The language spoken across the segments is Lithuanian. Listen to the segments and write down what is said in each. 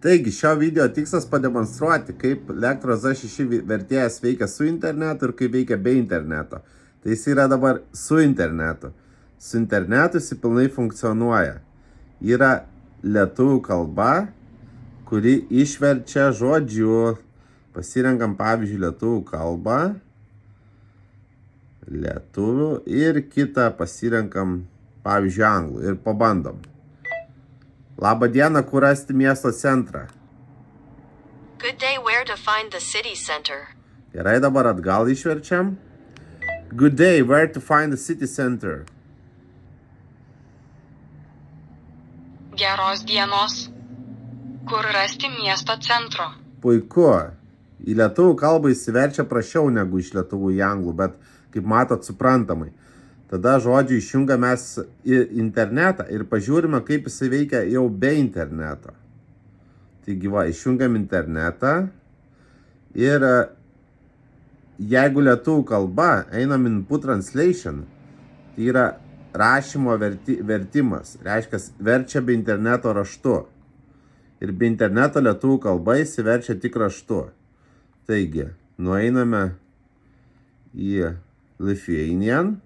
Taigi, šio video tikslas pademonstruoti, kaip elektros A6 vertėjas veikia su internetu ir kaip veikia be interneto. Tai jis yra dabar su internetu. Su internetu jis pilnai funkcionuoja. Yra lietuvių kalba, kuri išverčia žodžiu. Pasirenkam pavyzdžiui lietuvių kalbą. Lietuvių ir kitą pasirenkam pavyzdžiui anglų ir pabandom. Labą dieną, kur rasti miesto centrą? Good day, where to find the city center? Gerai, dabar atgal išverčiam. Good day, where to find the city center? Geros dienos. Kur rasti miesto centro? Puiku. Į lietuvių kalbą įsiverčia prašiau negu iš lietuvių į anglų, bet kaip matot suprantamai. Tada žodžiu išjungiam mes į internetą ir pažiūrime, kaip jisai veikia jau be interneto. Taigi va, išjungiam internetą ir jeigu lietuvių kalba, einam input translation, tai yra rašymo vertimas, reiškia verčia be interneto raštu. Ir be interneto lietuvių kalba įsiverčia tik raštu. Taigi, nueiname į Lithuanian.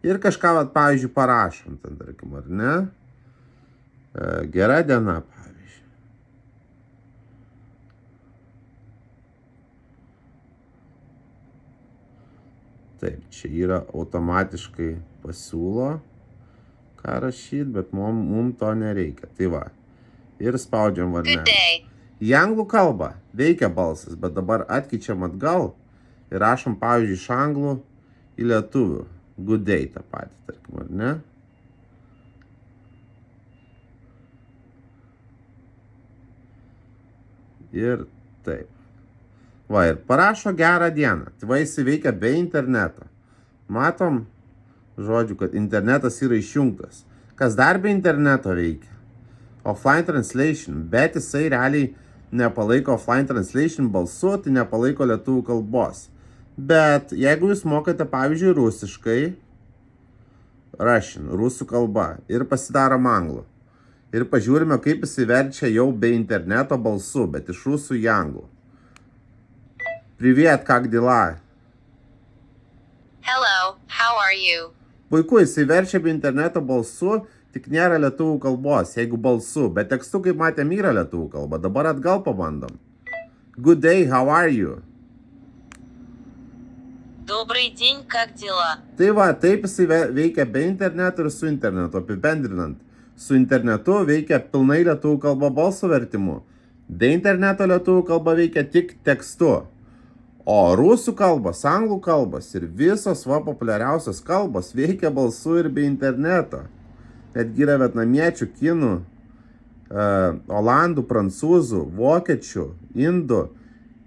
Ir kažką, pavyzdžiui, parašom, ten, tarkim, ar ne? Gera diena, pavyzdžiui. Taip, čia yra automatiškai pasiūlo, ką rašyti, bet mum to nereikia. Tai va. Ir spaudžiam varnelę. Į anglų kalbą veikia balsas, bet dabar atkeičiam atgal ir rašom, pavyzdžiui, iš anglų į lietuvių. Good day tą patį, tarkim, ar ne? Ir taip. Va, ir parašo gerą dieną. Tai va, jis veikia be interneto. Matom, žodžiu, kad internetas yra išjungtas. Kas dar be interneto veikia? Offline translation. Bet jisai realiai nepalaiko offline translation balsu, tai nepalaiko lietuvių kalbos. Bet jeigu jūs mokate, pavyzdžiui, rusiškai, Russian, rusų kalba, ir pasidarom anglų, ir pažiūrime, kaip jis įverčia jau be interneto balsu, bet iš rusų į anglų. Привет, как дела? Hello, how are you? Puiku, jis įverčia be interneto balsu, tik nėra lietuvių kalbos, jeigu balsu, bet tekstu, kaip matėm, yra lietuvių kalba. Dabar atgal pabandom. Good day, how are you? Добрый день, как дела? Tai va, taip jisai veikia be interneto ir su internetu, apibendrinant. Su internetu veikia pilnai lietuvių kalba balso vertimu. Be interneto lietuvių kalba veikia tik tekstu. O rusų kalbos, anglų kalbos ir visos populiariausios kalbos veikia balsu ir be interneto. Netgi yra vietnamiečių, kinų, olandų, prancūzų, vokiečių, indų,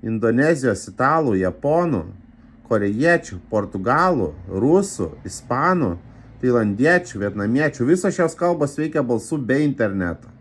indonezijos, italų, japonų, korėjiečių, portugalų, rusų, ispanų, tailandiečių, vietnamiečių. Visos šios kalbos veikia balsu be interneto.